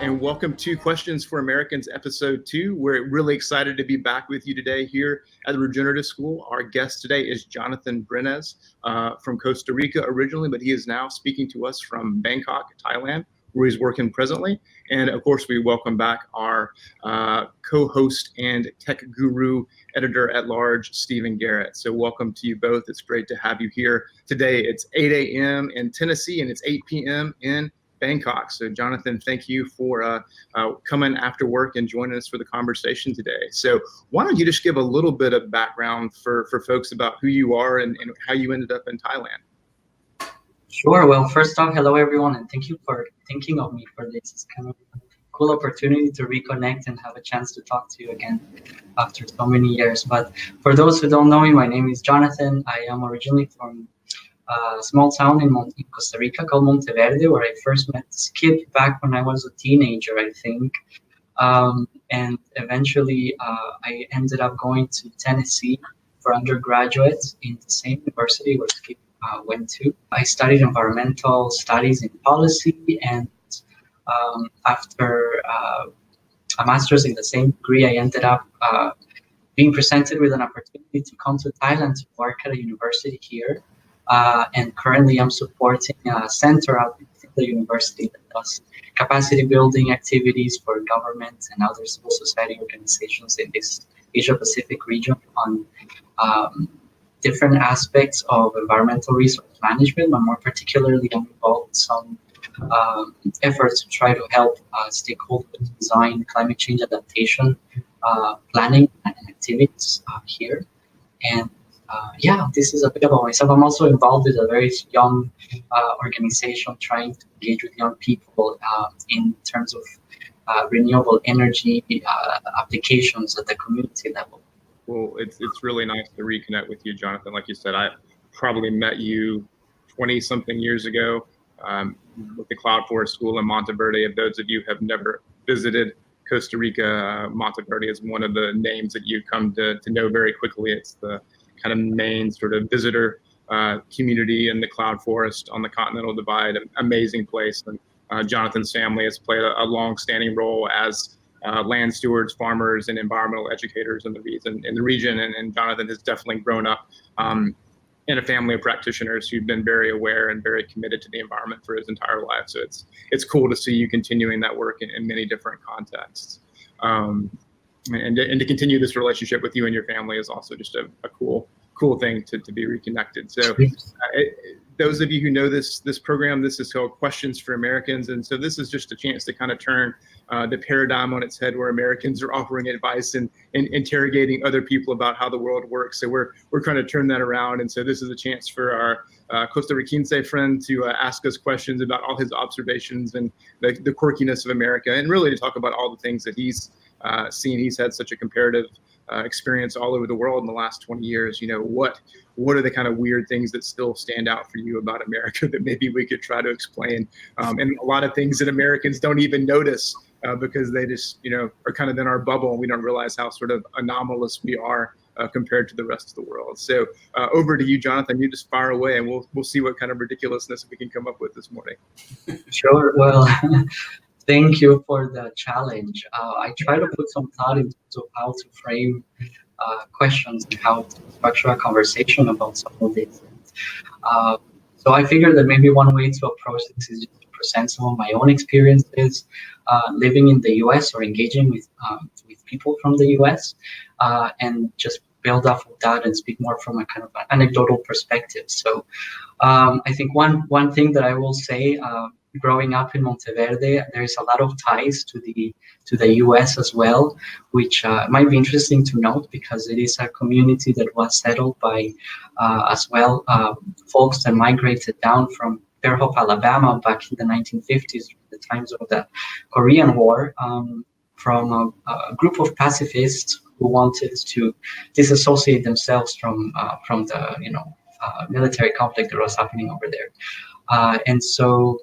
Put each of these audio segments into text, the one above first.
and welcome to Questions for Americans, Episode 2. We're really excited to be back with you today here at the Regenerative School. Our guest today is Jonathan Brenes from Costa Rica originally, but he is now speaking to us from Bangkok, Thailand, where he's working presently. And of course, we welcome back our co-host and tech guru editor-at-large, Stephen Garrett. So welcome to you both. It's great to have you here today. It's 8 a.m. in Tennessee, and it's 8 p.m. in Bangkok. So Jonathan, thank you for coming after work and joining us for the conversation today. So why don't you just give a little bit of background for folks about who you are and how you ended up in Thailand? Sure. Well, first off, hello everyone, and thank you for thinking of me for this. It's kind of a cool opportunity to reconnect and have a chance to talk to you again after so many years. But for those who don't know me, my name is Jonathan. I am originally from a small town in Costa Rica called Monteverde, where I first met Skip back when I was a teenager, I think. And eventually I ended up going to Tennessee for undergraduate in the same university where Skip went to. I studied environmental studies in policy, and after a master's in the same degree, I ended up being presented with an opportunity to come to Thailand to work at a university here. And currently I'm supporting a center out within the university that does capacity building activities for government and other civil society organizations in this Asia Pacific region on different aspects of environmental resource management, but more particularly I'm involved in some efforts to try to help stakeholders design climate change adaptation planning and activities here. And this is a bit about myself. I'm also involved with a very young organization trying to engage with young people in terms of renewable energy applications at the community level. Well, it's really nice to reconnect with you, Jonathan. Like you said, I probably met you 20-something years ago with the Cloud Forest School in Monteverde. If those of you have never visited Costa Rica, Monteverde is one of the names that you come to know very quickly. It's the kind of main sort of visitor community in the Cloud Forest on the Continental Divide. An amazing place. And Jonathan's family has played a long-standing role as land stewards, farmers, and environmental educators in the region. And Jonathan has definitely grown up in a family of practitioners who've been very aware and very committed to the environment for his entire life. So it's cool to see you continuing that work in many different contexts. And to continue this relationship with you and your family is also just a cool thing to be reconnected. So those of you who know this program, this is called Questions for Americans. And so this is just a chance to kind of turn the paradigm on its head, where Americans are offering advice and interrogating other people about how the world works. So we're trying to turn that around. And so this is a chance for our Costa Ricense friend to ask us questions about all his observations and the quirkiness of America, and really to talk about all the things that he's seen. He's had such a comparative experience all over the world in the last 20 years. You know, what are the kind of weird things that still stand out for you about America that maybe we could try to explain? And a lot of things that Americans don't even notice because they just, are kind of in our bubble, and we don't realize how sort of anomalous we are compared to the rest of the world. So over to you, Jonathan. You just fire away, and we'll see what kind of ridiculousness we can come up with this morning. Sure. Well, thank you for the challenge. I try to put some thought into how to frame questions and how to structure a conversation about some of this. So I figured that maybe one way to approach this is just to present some of my own experiences living in the U.S. or engaging with people from the U.S. And just build off of that and speak more from a kind of anecdotal perspective. So I think one thing that I will say, growing up in Monteverde, there's a lot of ties to the U.S. as well, which might be interesting to note because it is a community that was settled by as well folks that migrated down from Fairhope, Alabama, back in the 1950s, the times of the Korean War, from a group of pacifists who wanted to disassociate themselves from the military conflict that was happening over there, and so.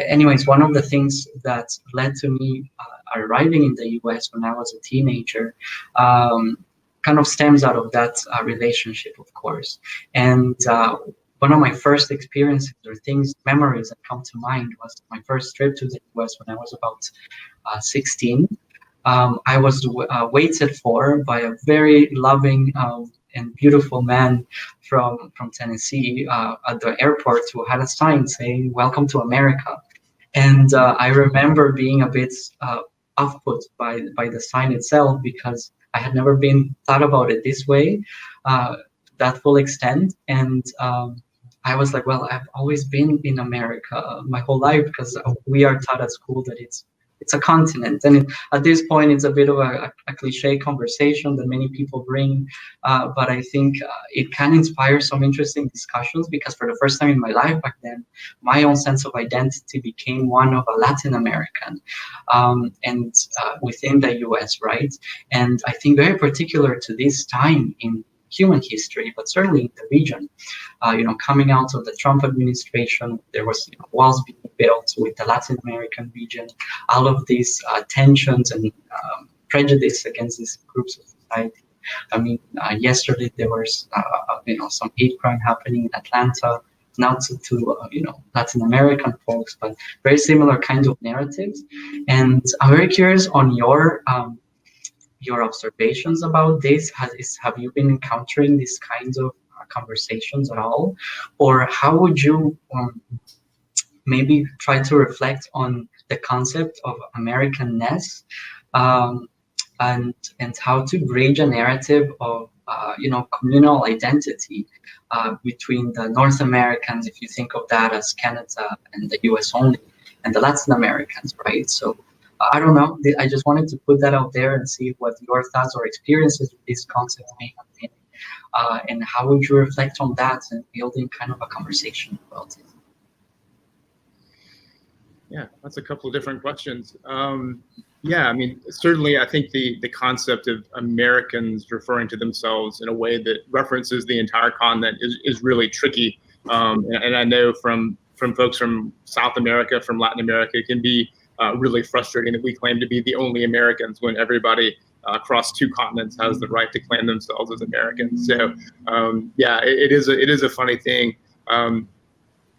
Anyways, one of the things that led to me arriving in the U.S. when I was a teenager kind of stems out of that relationship, of course. And one of my first experiences or memories that come to mind was my first trip to the US when I was about 16. I was waited for by a very loving and beautiful man from Tennessee at the airport who had a sign saying "Welcome to America." And I remember being a bit off-put by the sign itself because I had never been thought about it this way, that full extent. And I was like, well, I've always been in America my whole life because we are taught at school that it's a continent. And at this point, it's a bit of a cliche conversation that many people bring, but I think it can inspire some interesting discussions because for the first time in my life back then, my own sense of identity became one of a Latin American, and within the US, right? And I think very particular to this time in human history, but certainly in the region. Coming out of the Trump administration, there was walls being built with the Latin American region, all of these tensions and prejudice against these groups of society. I mean, yesterday there was, some hate crime happening in Atlanta, not to Latin American folks, but very similar kinds of narratives. And I'm very curious on your observations about this. Have you been encountering these kinds of conversations at all, or how would you maybe try to reflect on the concept of Americanness, and how to bridge a narrative of communal identity between the North Americans, if you think of that as Canada and the US only, and the Latin Americans, right? So I don't know. I just wanted to put that out there and see what your thoughts or experiences with this concept may have been, and how would you reflect on that and building kind of a conversation about it? Yeah, that's a couple of different questions. Yeah, I mean, certainly I think the concept of Americans referring to themselves in a way that references the entire continent is really tricky. And I know from folks from South America, from Latin America, it can be really frustrating that we claim to be the only Americans when everybody across two continents has the right to claim themselves as Americans. So yeah, it is a funny thing.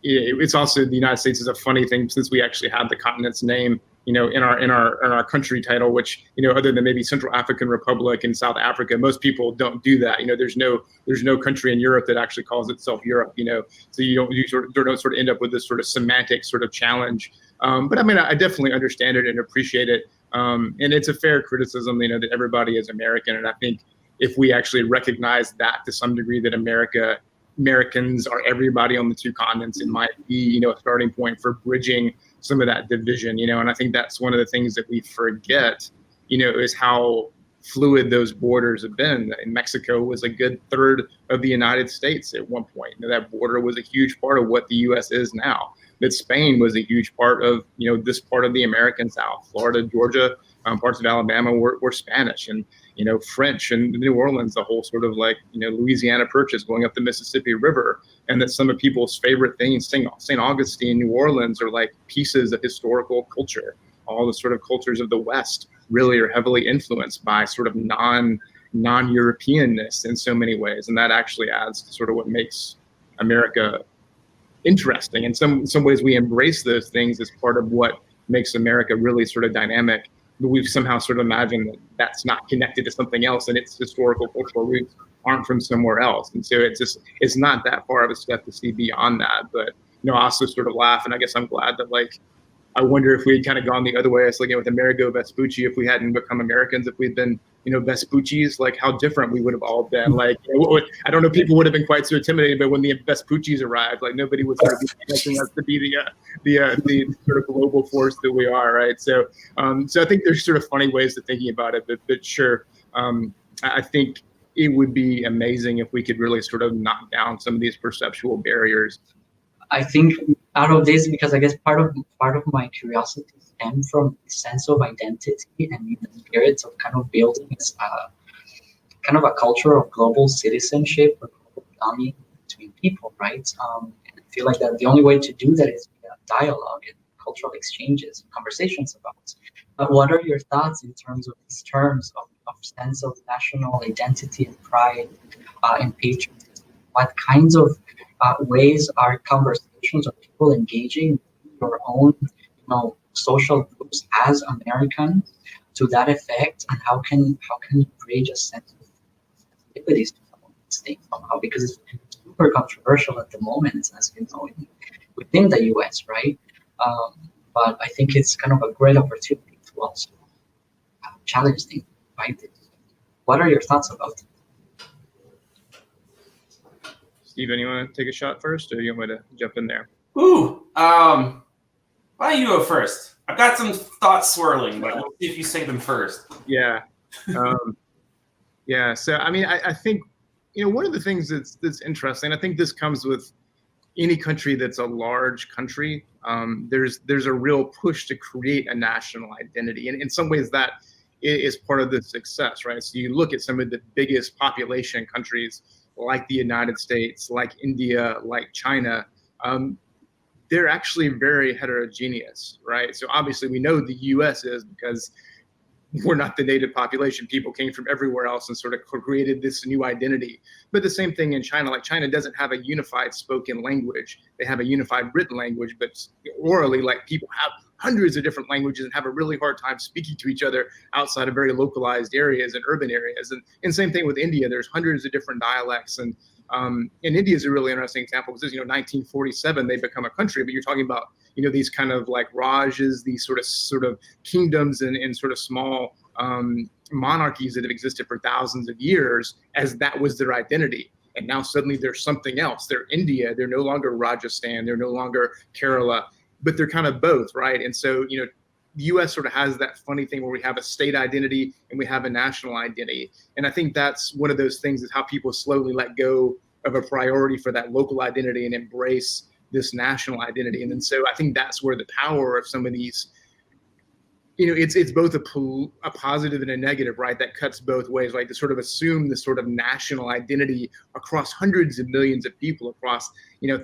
It's also, the United States is a funny thing since we actually have the continent's name, in our country title, which, other than maybe Central African Republic and South Africa, most people don't do that. There's no country in Europe that actually calls itself Europe, so you don't end up with this sort of semantic sort of challenge. But I mean, I definitely understand it and appreciate it. And it's a fair criticism, that everybody is American. And I think if we actually recognize that to some degree, that Americans are everybody on the two continents, it might be, a starting point for bridging some of that division, and I think that's one of the things that we forget, is how fluid those borders have been. And Mexico was a good third of the United States at one point. That border was a huge part of what the U.S. is now. That Spain was a huge part of, this part of the American South. Florida, Georgia, parts of Alabama were Spanish, and French, and New Orleans, the whole sort of Louisiana Purchase going up the Mississippi River. And that some of people's favorite things, St. Augustine, New Orleans, are like pieces of historical culture. All the sort of cultures of the West really are heavily influenced by sort of non-Europeanness in so many ways. And that actually adds to sort of what makes America interesting. In some ways, we embrace those things as part of what makes America really sort of dynamic. But we've somehow sort of imagined that that's not connected to something else, and its historical cultural roots aren't from somewhere else. And so it's not that far of a step to see beyond that. But I also sort of laugh, and I guess I'm glad that I wonder if we had kind of gone the other way. I was looking with Amerigo Vespucci, if we hadn't become Americans, if we'd been, Vespucci's, how different we would have all been. I don't know, people would have been quite so intimidated, but when the Vespucci's arrived, nobody would sort of be expecting us to be the sort of global force that we are, right? So I think there's sort of funny ways of thinking about it, but sure, I think it would be amazing if we could really sort of knock down some of these perceptual barriers. I think out of this, because I guess part of my curiosity stems from the sense of identity and the spirit of kind of building this kind of a culture of global citizenship or global belonging between people, right? And I feel like that the only way to do that is via dialogue and cultural exchanges and conversations about it. But what are your thoughts in terms of these terms of sense of national identity and pride and patriotism? what kinds of ways are conversations or people engaging your own, social groups as Americans to that effect, and how can you bridge a sense of sensitivities to some of these things somehow, because it's super controversial at the moment, as you know, within the U.S., right? But I think it's kind of a great opportunity to also challenge things, right? What are your thoughts about it? Steven, you want to take a shot first, or you want me to jump in there? Why don't you go first? I've got some thoughts swirling, but let's see if you say them first. Yeah. Yeah. So, I mean, I think, one of the things that's interesting, I think this comes with any country that's a large country. There's a real push to create a national identity. And in some ways that is part of the success, right? So you look at some of the biggest population countries like the United States, like India, like China, they're actually very heterogeneous, right? So obviously we know the US is, because we're not the native population. People came from everywhere else and sort of created this new identity. But the same thing in China, like China doesn't have a unified spoken language. They have a unified written language, but orally, like people have hundreds of different languages and have a really hard time speaking to each other outside of very localized areas and urban areas. And same thing with India. There's hundreds of different dialects. And India is a really interesting example because, 1947, they become a country, but you're talking about, these kind of like Rajas, these sort of kingdoms and sort of small monarchies that have existed for thousands of years, as that was their identity. And now suddenly there's something else. They're India. They're no longer Rajasthan. They're no longer Kerala, but they're kind of both, right? And so, the U.S. sort of has that funny thing where we have a state identity and we have a national identity. And I think that's one of those things, is how people slowly let go of a priority for that local identity and embrace this national identity. And then so I think that's where the power of some of these, it's both a positive and a negative, right? That cuts both ways, like to sort of assume this sort of national identity across hundreds of millions of people across,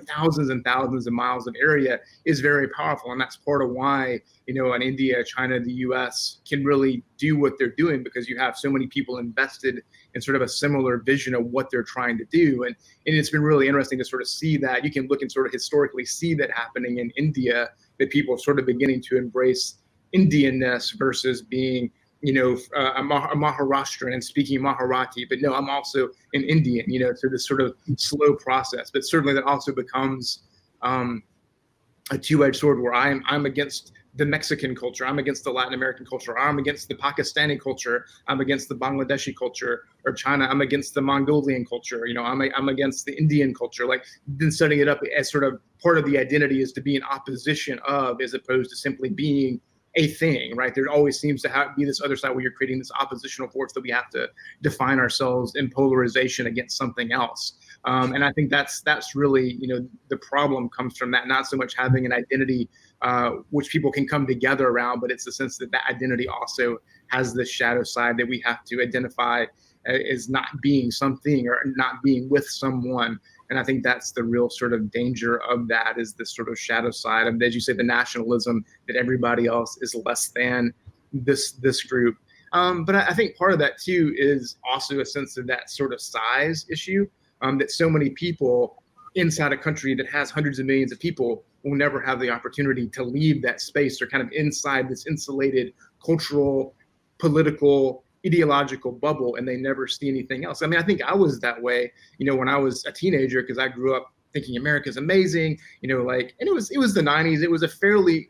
thousands and thousands of miles of area is very powerful. And that's part of why, in India, China, the US can really do what they're doing, because you have so many people invested in sort of a similar vision of what they're trying to do. And it's been really interesting to sort of see that. You can look and sort of historically see that happening in India, that people are sort of beginning to embrace Indianness versus being, a Maharashtrian and speaking Marathi, but no, I'm also an Indian, so this sort of slow process. But certainly that also becomes a two-edged sword, where I'm against the Mexican culture, I'm against the Latin American culture, I'm against the Pakistani culture, I'm against the Bangladeshi culture, or China, I'm against the Mongolian culture, I'm against the Indian culture. Like, then setting it up as sort of part of the identity is to be in opposition of, as opposed to simply being a thing, right? There always seems to be this other side where you're creating this oppositional force that we have to define ourselves in polarization against something else. And I think that's really, the problem comes from that, not so much having an identity which people can come together around, but it's the sense that that identity also has this shadow side that we have to identify as not being something or not being with someone. And I think that's the real sort of danger of that, is this sort of shadow side of, as you say, the nationalism, that everybody else is less than this group. But I think part of that too is also a sense of that sort of size issue, that so many people inside a country that has hundreds of millions of people will never have the opportunity to leave that space. They're kind of inside this insulated cultural, political, ideological bubble, and they never see anything else. I mean, I think I was that way, when I was a teenager, because I grew up thinking America's amazing, and it was the 90s. It was a fairly,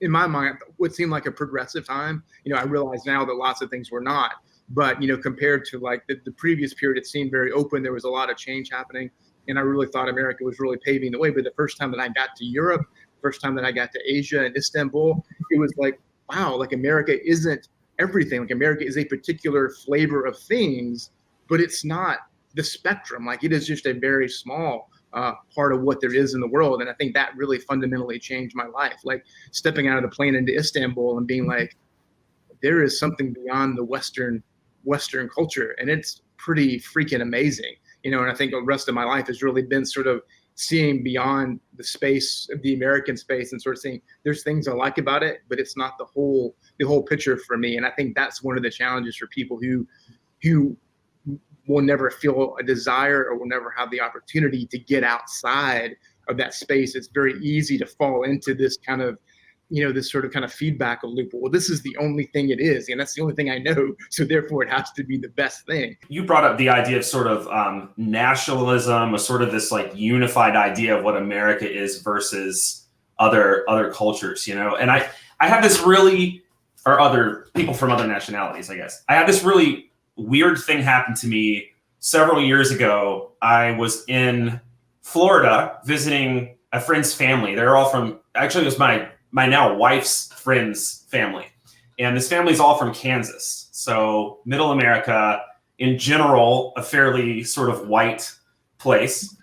in my mind, what seemed like a progressive time. I realize now that lots of things were not, but compared to like the previous period, it seemed very open. There was a lot of change happening, and I really thought America was really paving the way. But the first time that I got to Europe, first time that I got to Asia and Istanbul, it was like, wow, like America isn't everything. Like America is a particular flavor of things, but it's not the spectrum. Like, it is just a very small part of what there is in the world. And I think that really fundamentally changed my life. Like, stepping out of the plane into Istanbul and being like, there is something beyond the Western culture, and it's pretty freaking amazing. And I think the rest of my life has really been sort of seeing beyond the space of the American space and sort of saying there's things I like about it, but it's not the whole picture for me. And I think that's one of the challenges for people who will never feel a desire or will never have the opportunity to get outside of that space, it's very easy to fall into this kind of, this sort of kind of feedback loop. Well, this is the only thing it is, and that's the only thing I know, so therefore it has to be the best thing. You brought up the idea of sort of nationalism, or sort of this like unified idea of what America is versus other cultures, and I have this really, or other people from other nationalities, I guess. I had this really weird thing happen to me several years ago. I was in Florida visiting a friend's family. They're all from, actually it was my now wife's friend's family. And this family's all from Kansas. So Middle America, in general, a fairly sort of white place.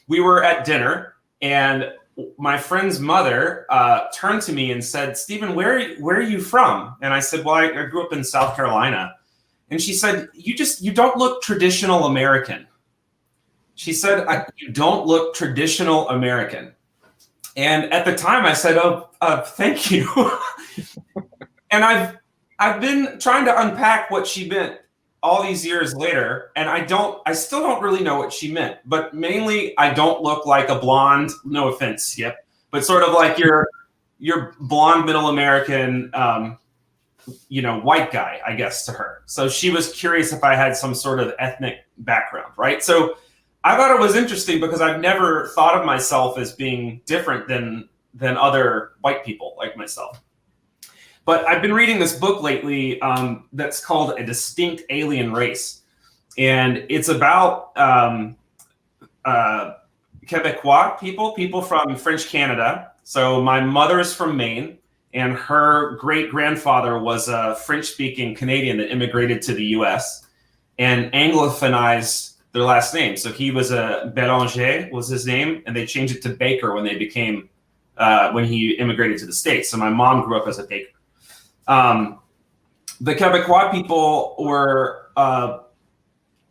We were at dinner, and my friend's mother turned to me and said, "Stephen, where are you from?" And I said, "Well, I grew up in South Carolina." And she said, you don't look traditional American. She said, "You don't look traditional American." And at the time I said, "Oh, thank you." And I've been trying to unpack what she meant all these years later, and I still don't really know what she meant. But mainly, I don't look like a blonde, no offense, yep, but sort of like your blonde Middle American, white guy, I guess, to her. So she was curious if I had some sort of ethnic background, right? So I thought it was interesting because I've never thought of myself as being different than other white people like myself. But I've been reading this book lately that's called A Distinct Alien Race. And it's about Quebecois people from French Canada. So my mother is from Maine, and her great-grandfather was a French-speaking Canadian that immigrated to the U.S. and Anglophonized their last name. So he was a Bélanger was his name, and they changed it to Baker when they became when he immigrated to the States. So my mom grew up as a baker. The Quebecois people were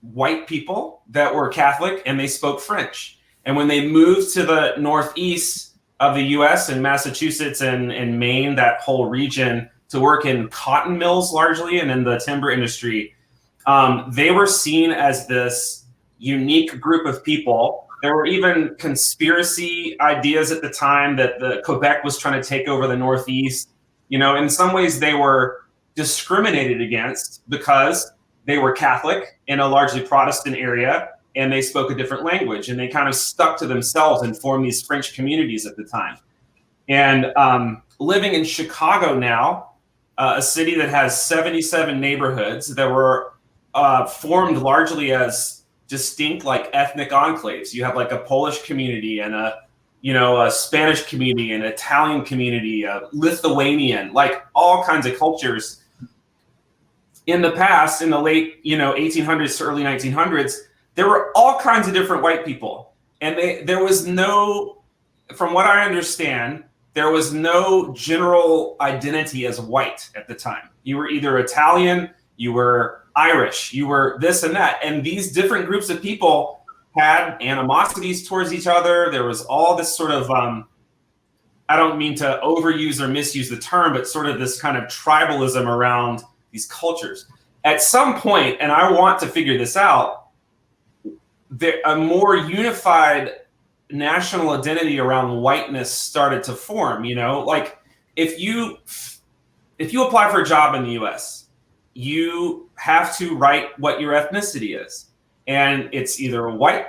white people that were Catholic, and they spoke French. And when they moved to the northeast of the U.S. and Massachusetts and Maine, that whole region, to work in cotton mills largely and in the timber industry, they were seen as this unique group of people. There were even conspiracy ideas at the time that the Quebec was trying to take over the Northeast. In some ways they were discriminated against because they were Catholic in a largely Protestant area, and they spoke a different language, and they kind of stuck to themselves and formed these French communities at the time. And living in Chicago now, a city that has 77 neighborhoods that were formed largely as distinct like ethnic enclaves. You have like a Polish community and a Spanish community, an Italian community, a Lithuanian, like all kinds of cultures. In the past, in the late 1800s to early 1900s, there were all kinds of different white people, and there was no, from what I understand, there was no general identity as white at the time. You were either Italian, you were Irish, you were this and that, and these different groups of people had animosities towards each other. There was all this sort of, I don't mean to overuse or misuse the term, but sort of this kind of tribalism around these cultures. At some point, and I want to figure this out, a more unified national identity around whiteness started to form. Like if you apply for a job in the US, you have to write what your ethnicity is. And it's either white,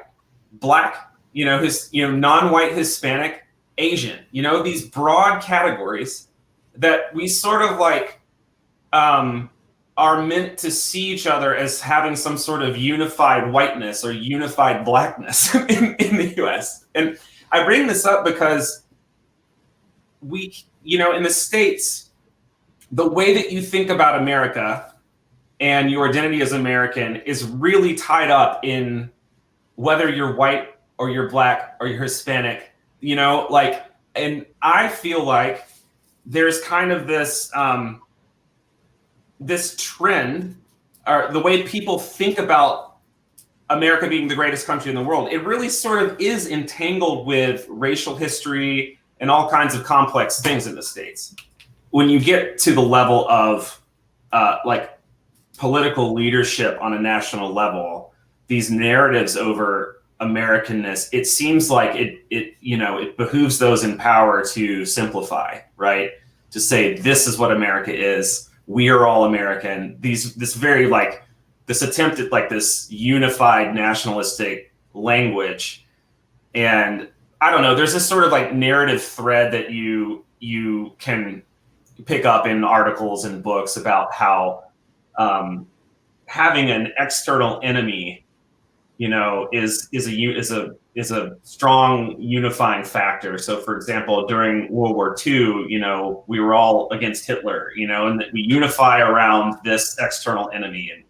black, non-white, Hispanic, Asian, these broad categories that we sort of like are meant to see each other as having some sort of unified whiteness or unified blackness in the US. And I bring this up because we, in the States, the way that you think about America and your identity as American is really tied up in whether you're white or you're black or you're Hispanic, and I feel like there's kind of this, this trend, or the way people think about America being the greatest country in the world, it really sort of is entangled with racial history and all kinds of complex things in the States. When you get to the level of political leadership on a national level, these narratives over Americanness, it seems like it behooves those in power to simplify, right? To say this is what America is. We are all American. This very like this attempt at like this unified nationalistic language, and I don't know. There's this sort of like narrative thread that you can pick up in articles and books about how having an external enemy, is a strong unifying factor. So, for example, during World War II, we were all against Hitler, and that we unify around this external enemy. And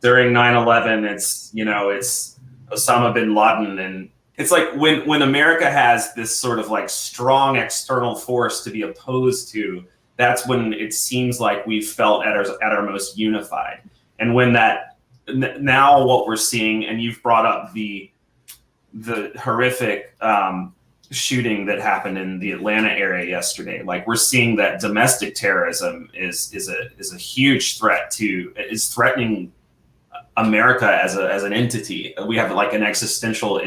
during 9/11, it's Osama bin Laden, and it's like when America has this sort of like strong external force to be opposed to, that's when it seems like we've felt at our most unified. And when now what we're seeing, and you've brought up the horrific shooting that happened in the Atlanta area yesterday, like we're seeing that domestic terrorism is a huge threat is threatening America as an entity. We have like an existential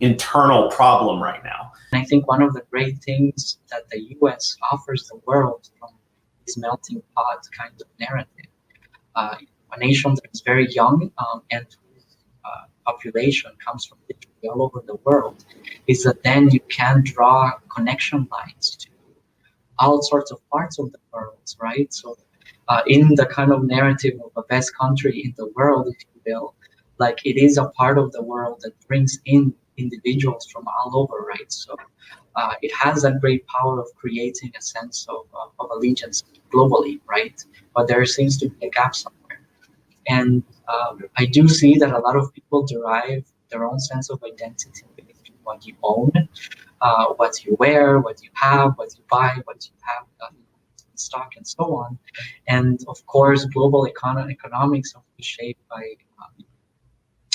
internal problem right now. And I think one of the great things that the US offers the world from this melting pot kind of narrative, a nation that is very young and whose population comes from literally all over the world, is that then you can draw connection lines to all sorts of parts of the world, right? So in the kind of narrative of the best country in the world, if you will, like it is a part of the world that brings in individuals from all over, right? So it has that great power of creating a sense of allegiance globally, right? But there seems to be a gap somewhere. And I do see that a lot of people derive their own sense of identity based on what you own, what you wear, what you have, what you buy, what you have in stock, and so on. And of course, global economics are shaped by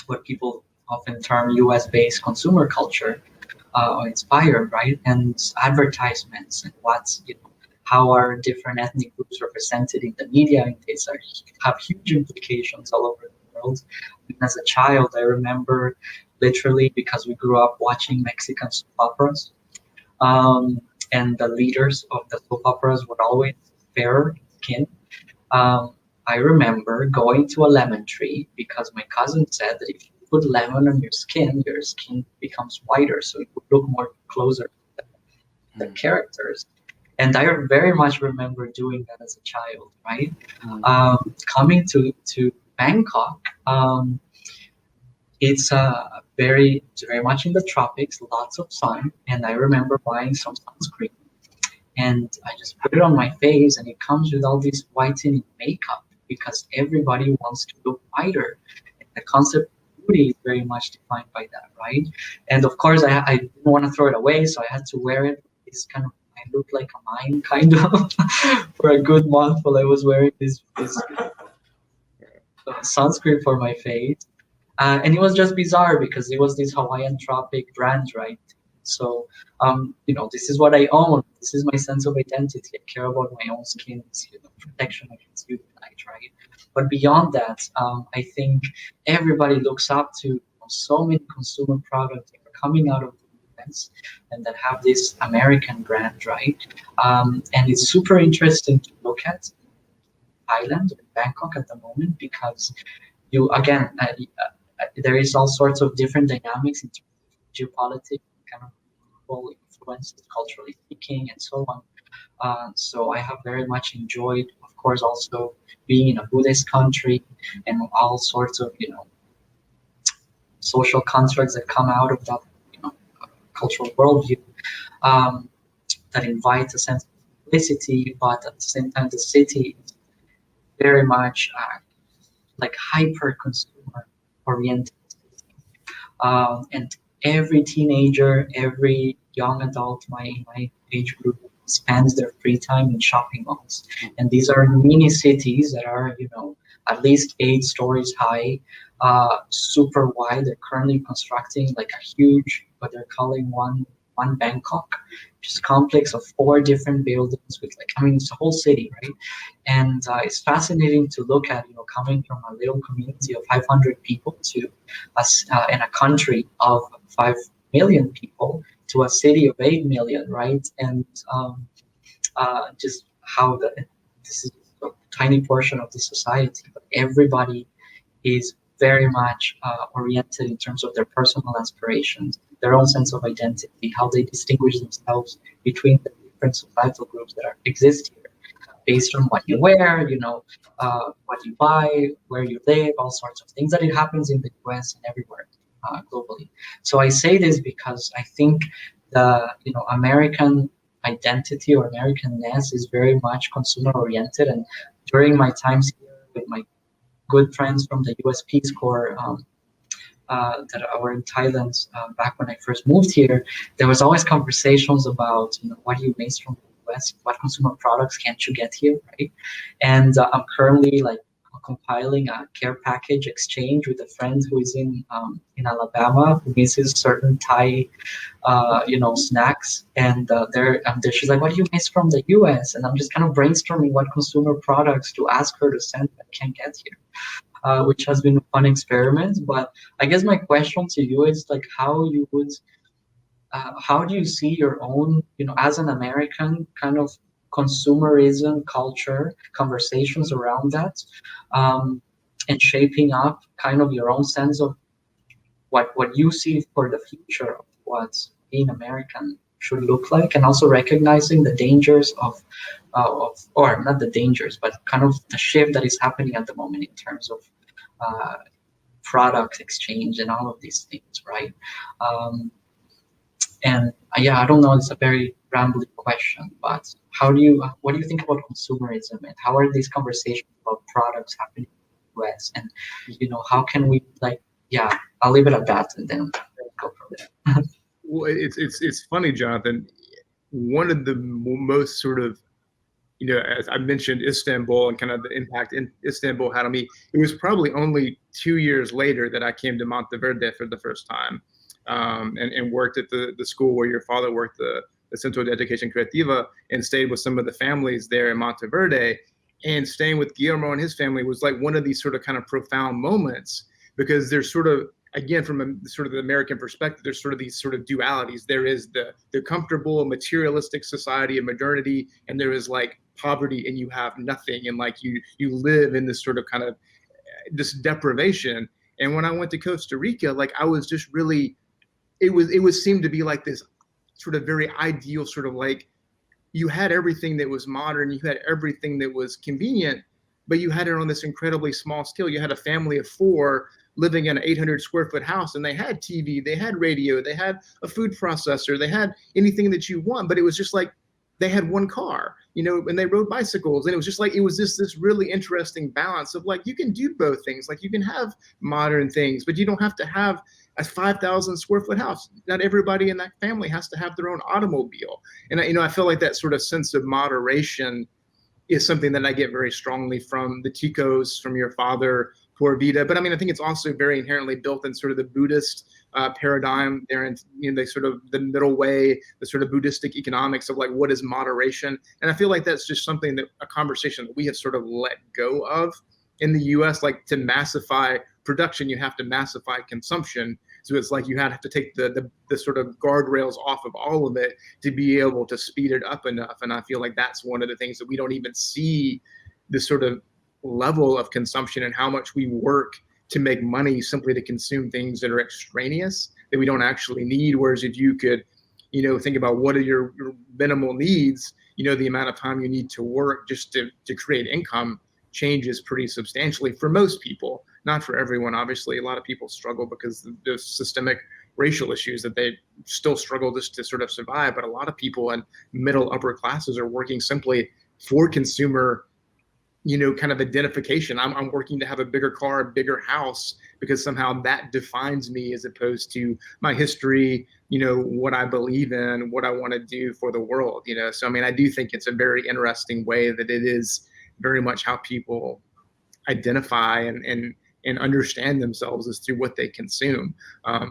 what people often term US-based consumer culture, inspired, right? And advertisements and how are different ethnic groups represented in the media, and these have huge implications all over the world. And as a child, I remember literally, because we grew up watching Mexican soap operas, and the leaders of the soap operas were always fairer skin. I remember going to a lemon tree because my cousin said that if you put lemon on your skin becomes whiter, so it would look more closer to the characters. And I very much remember doing that as a child, right? Coming to Bangkok, it's very much in the tropics, lots of sun, and I remember buying some sunscreen, and I just put it on my face, and it comes with all this whitening makeup because everybody wants to look whiter. And the concept of beauty is very much defined by that, right? And of course, I didn't want to throw it away, so I had to wear it. It's kind of, I looked like a mime kind of for a good month while I was wearing this sunscreen for my face. And it was just bizarre because it was this Hawaiian tropic brand, right? So, this is what I own. This is my sense of identity. I care about my own skin's protection against UV light, right? But beyond that, I think everybody looks up to so many consumer products that are coming out of the US and that have this American brand, right? And it's super interesting to look at Thailand and Bangkok at the moment because there is all sorts of different dynamics in terms of geopolitics, kind of global influences, culturally speaking, and so on. So I have very much enjoyed, of course, also being in a Buddhist country and all sorts of, social constructs that come out of that, cultural worldview that invite a sense of simplicity, but at the same time, the city is very much like hyper consumer oriented. And every teenager, every young adult, my age group, spends their free time in shopping malls. And these are mini cities that are, at least 8 stories high, super wide. They're currently constructing like a huge, what they're calling one one Bangkok, which is a complex of 4 different buildings with it's a whole city, right? And it's fascinating to look at, coming from a little community of 500 people to us in a country of 5 million people to a city of 8 million, right? And just how this is a tiny portion of the society, but everybody is very much oriented in terms of their personal aspirations, their own sense of identity, how they distinguish themselves between the different societal groups that exist here, based on what you wear, what you buy, where you live, all sorts of things that it happens in the US and everywhere globally. So I say this because I think the American identity or Americanness is very much consumer oriented, and during my times here with my good friends from the US Peace Corps that were in Thailand back when I first moved here, there was always conversations about, what do you miss from the US? What consumer products can't you get here, right? And I'm currently compiling a care package exchange with a friend who is in Alabama who misses certain Thai, snacks, and she's like, "What do you miss from the U.S.?" And I'm just kind of brainstorming what consumer products to ask her to send that can't get here, which has been a fun experiment. But I guess my question to you is how do you see your own, as an American, kind of consumerism culture, conversations around that, and shaping up kind of your own sense of what you see for the future of what being American should look like, and also recognizing the dangers or not the dangers, but kind of the shift that is happening at the moment in terms of product exchange and all of these things, right? And I don't know, it's a very rambling question, but what do you think about consumerism, and how are these conversations about products happening in the US? And, how can we I'll leave it at that and then go from there. Well, it's funny, Jonathan. One of the most sort of, as I mentioned, Istanbul and kind of the impact Istanbul had on me, it was probably only 2 years later that I came to Monteverde for the first time, and worked at the school where your father worked, the Centro de Educación Creativa, and stayed with some of the families there in Monteverde. And staying with Guillermo and his family was like one of these sort of kind of profound moments, because there's sort of, again, from sort of the American perspective, there's sort of these sort of dualities. There is the comfortable materialistic society of modernity, and there is poverty and you have nothing, and you live in this sort of kind of this deprivation. And when I went to Costa Rica, I was just really, it seemed to be like this sort of very ideal sort of you had everything that was modern, you had everything that was convenient, but you had it on this incredibly small scale. You had a family of 4 living in an 800 square foot house, and they had TV, they had radio, they had a food processor, they had anything that you want, but it was just they had one car, and they rode bicycles, and it was just it was this really interesting balance of you can do both things. You can have modern things, but you don't have to have a 5,000 square foot house. Not everybody in that family has to have their own automobile. And I feel like that sort of sense of moderation is something that I get very strongly from the Ticos, from your father, Pura Vida. But I think it's also very inherently built in sort of the Buddhist paradigm there, and they sort of the middle way, the sort of Buddhistic economics of what is moderation. And I feel like that's just something that a conversation that we have sort of let go of in the US. To massify production, you have to massify consumption. So it's you have to take the sort of guardrails off of all of it to be able to speed it up enough. And I feel like that's one of the things that we don't even see, this sort of level of consumption and how much we work to make money simply to consume things that are extraneous, that we don't actually need. Whereas if you could, think about what are your minimal needs, the amount of time you need to work just to create income changes pretty substantially for most people, not for everyone. Obviously, a lot of people struggle because there's systemic racial issues that they still struggle just to sort of survive. But a lot of people in middle upper classes are working simply for consumer, kind of identification. I'm working to have a bigger car, a bigger house, because somehow that defines me, as opposed to my history, what I believe in, what I want to do for the world, So, I do think it's a very interesting way that it is very much how people identify and and understand themselves is through what they consume. I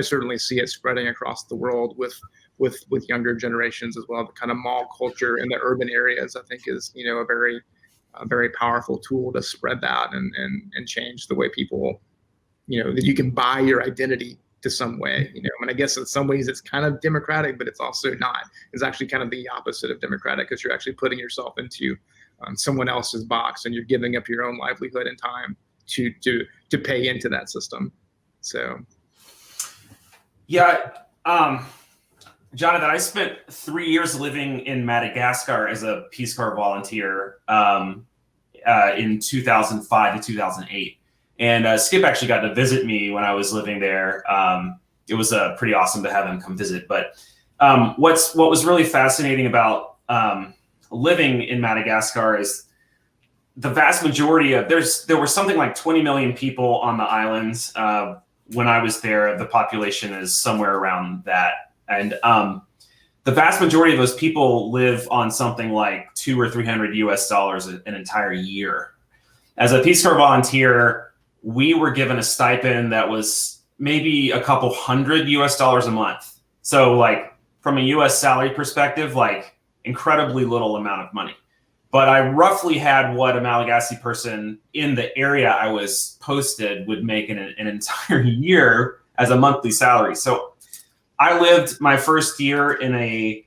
certainly see it spreading across the world with younger generations as well. The kind of mall culture in the urban areas, I think, is a very powerful tool to spread that and change the way people, that you can buy your identity to some way, and I guess in some ways it's kind of democratic, but it's also not. It's actually kind of the opposite of democratic, because you're actually putting yourself into someone else's box, and you're giving up your own livelihood and time to pay into that system. So, yeah, Jonathan, I spent 3 years living in Madagascar as a Peace Corps volunteer in 2005 to 2008. And Skip actually got to visit me when I was living there. It was pretty awesome to have him come visit. But what was really fascinating about living in Madagascar is the vast majority of there were something like 20 million people on the islands when I was there. The population is somewhere around that, and the vast majority of those people live on something like $200 or $300 US an entire year. As a Peace Corps volunteer, we were given a stipend that was maybe a couple $100 US a month. So like from a US salary perspective, like incredibly little amount of money. But I roughly had what a Malagasy person in the area I was posted would make in an entire year as a monthly salary. So I lived my first year in a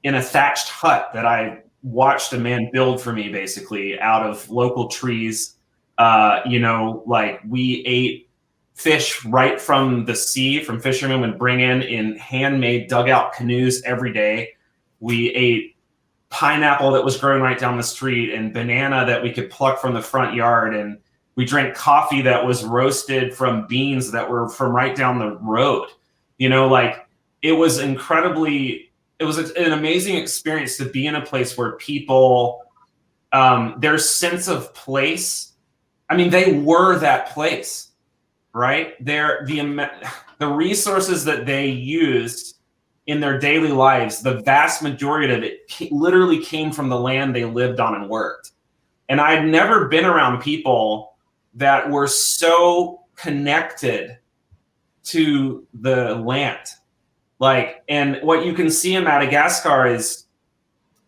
thatched hut that I watched a man build for me, basically out of local trees. Like we ate fish right from the sea, from fishermen would bring in handmade dugout canoes every day. We ate pineapple that was growing right down the street and banana that we could pluck from the front yard. And we drank coffee that was roasted from beans that were from right down the road. Like it was an amazing experience to be in a place where people, their sense of place, I mean, they were that place, right? The resources that they used in their daily lives, the vast majority of it literally came from the land they lived on and worked. And I'd never been around people that were so connected to the land. And what you can see in Madagascar is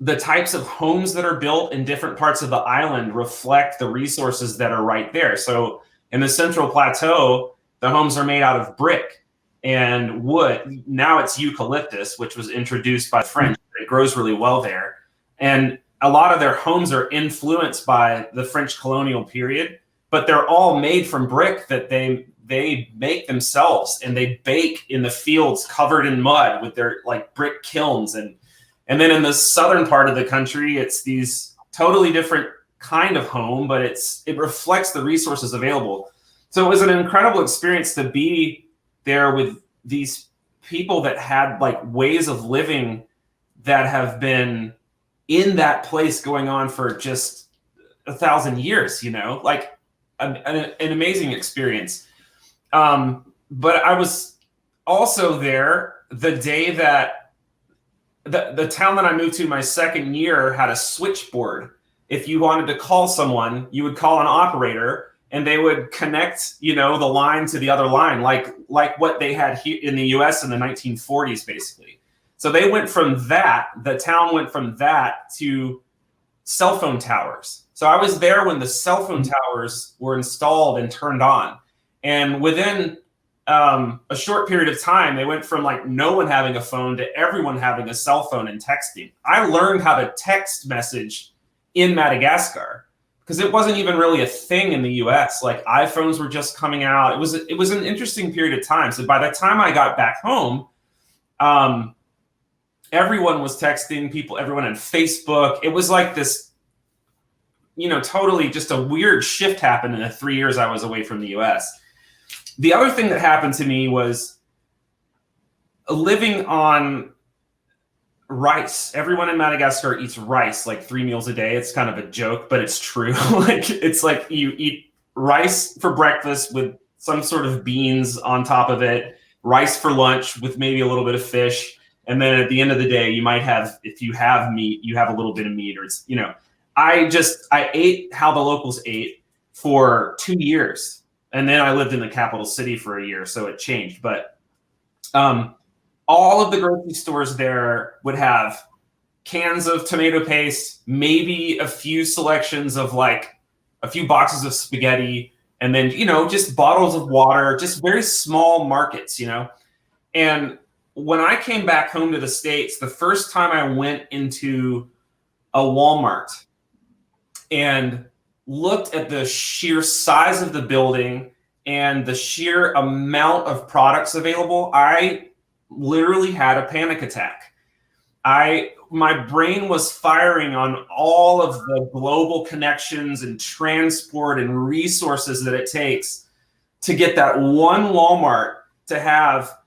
the types of homes that are built in different parts of the island reflect the resources that are right there. So in the Central Plateau, the homes are made out of brick and wood. Now it's eucalyptus, which was introduced by the French. It grows really well there. And a lot of their homes are influenced by the French colonial period, but they're all made from brick that they make themselves, and they bake in the fields covered in mud with their like brick kilns. And then in the southern part of the country, it's these totally different kind of home, but it reflects the resources available. So it was an incredible experience to be there with these people that had like ways of living that have been in that place going on for just 1,000 years, like an amazing experience. But I was also there the day that the town that I moved to my second year had a switchboard. If you wanted to call someone, you would call an operator and they would connect, the line to the other line, like what they had here in the US in the 1940s, basically. So they went from that, the town went from that to cell phone towers. So I was there when the cell phone towers were installed and turned on. And within a short period of time, they went from like no one having a phone to everyone having a cell phone and texting. I learned how to text message in Madagascar because it wasn't even really a thing in the US. Like iPhones were just coming out. It was an interesting period of time. So by the time I got back home, everyone was texting people, everyone on Facebook. It was like this, totally just a weird shift happened in the 3 years I was away from the US. The other thing that happened to me was living on rice. Everyone in Madagascar eats rice like 3 meals a day. It's kind of a joke, but it's true. It's like you eat rice for breakfast with some sort of beans on top of it, rice for lunch with maybe a little bit of fish. And then at the end of the day, you might have, if you have meat, you have a little bit of meat, or I ate how the locals ate. for 2 years. And then I lived in the capital city for a year, so it changed. But all of the grocery stores there would have cans of tomato paste, maybe a few selections of like a few boxes of spaghetti, and then, you know, just bottles of water, just very small markets, you know. And when I came back home to the States, the first time I went into a Walmart and looked at the sheer size of the building and the sheer amount of products available, I literally had a panic attack. My brain was firing on all of the global connections and transport and resources that it takes to get that one Walmart to have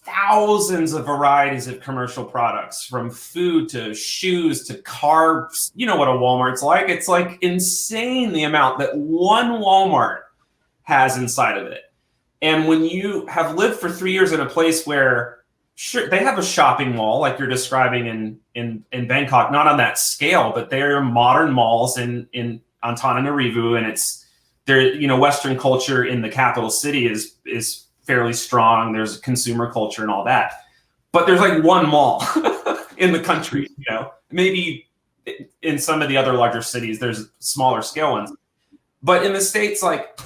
thousands of varieties of commercial products, from food to shoes to cars. You know what a Walmart's like. It's like insane the amount that one Walmart has inside of it. And when you have lived for 3 years in a place where, sure, they have a shopping mall like you're describing in Bangkok, not on that scale, but they're modern malls in Antananarivo, and it's there. You know, Western culture in the capital city is fairly strong. There's consumer culture and all that, but there's like one mall in the country. You know, maybe in some of the other larger cities there's smaller scale ones, but in the States, like,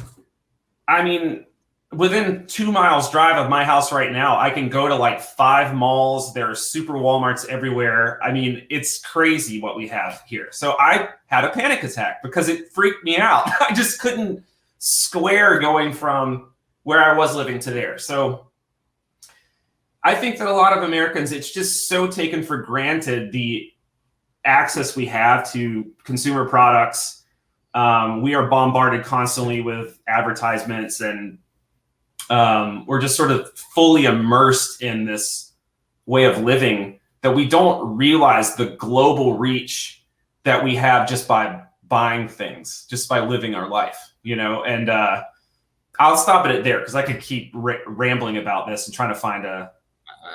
I mean, within 2 miles drive of my house right now, I can go to like 5 malls. There are super Walmarts everywhere. I mean, it's crazy what we have here. So I had a panic attack because it freaked me out. I just couldn't square going from where I was living to there. So I think that a lot of Americans, it's just so taken for granted the access we have to consumer products. We are bombarded constantly with advertisements, and we're just sort of fully immersed in this way of living that we don't realize the global reach that we have just by buying things, just by living our life, you know. And I'll stop it there because I could keep rambling about this and trying to find a.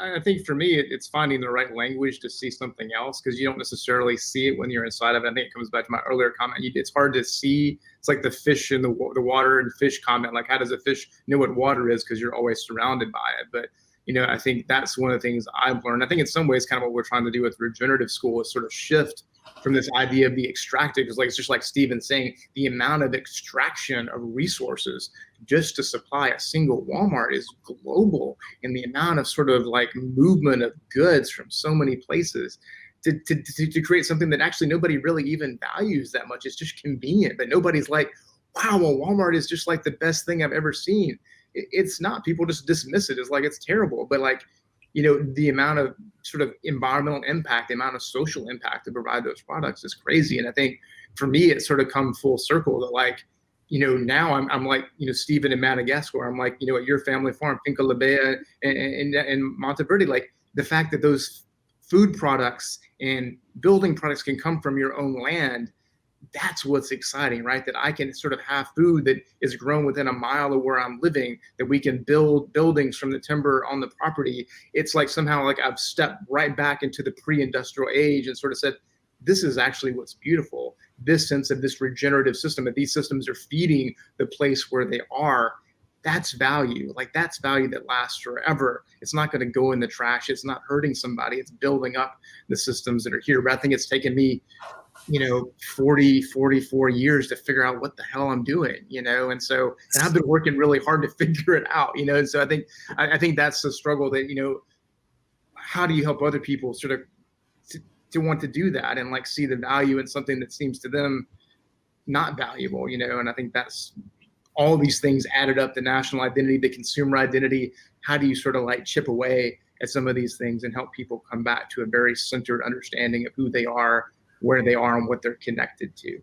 I think for me, it's finding the right language to see something else, because you don't necessarily see it when you're inside of it. I think it comes back to my earlier comment. It's hard to see. It's like the fish in the water and fish comment. Like, how does a fish know what water is? Because you're always surrounded by it. But, you know, I think that's one of the things I've learned. I think in some ways, kind of what we're trying to do with regenerative school is sort of shift from this idea of the extractive, because like it's just like Stephen's saying, the amount of extraction of resources just to supply a single Walmart is global, and the amount of sort of like movement of goods from so many places to create something that actually nobody really even values that much. It's just convenient, but nobody's like, wow, well, Walmart is just like the best thing I've ever seen. It's not. People just dismiss it as like it's terrible, but like, you know, the amount of sort of environmental impact, the amount of social impact to provide those products is crazy. And I think for me, it's sort of come full circle that, like, you know, now I'm like, you know, Stephen in Madagascar, I'm like, you know, at your family farm, Pinca Labea and Monteverde, like the fact that those food products and building products can come from your own land, that's what's exciting, right? That I can sort of have food that is grown within a mile of where I'm living, that we can build buildings from the timber on the property. It's like somehow like I've stepped right back into the pre-industrial age and sort of said, this is actually what's beautiful. This sense of this regenerative system, that these systems are feeding the place where they are. That's value. Like, that's value that lasts forever. It's not going to go in the trash. It's not hurting somebody. It's building up the systems that are here. But I think it's taken me, you know, 44 years to figure out what the hell I'm doing, you know? And so, and I've been working really hard to figure it out, you know? And so I think that's the struggle that, you know, how do you help other people sort of to want to do that and like see the value in something that seems to them not valuable, you know? And I think that's all these things added up, the national identity, the consumer identity. How do you sort of like chip away at some of these things and help people come back to a very centered understanding of who they are, where they are, and what they're connected to?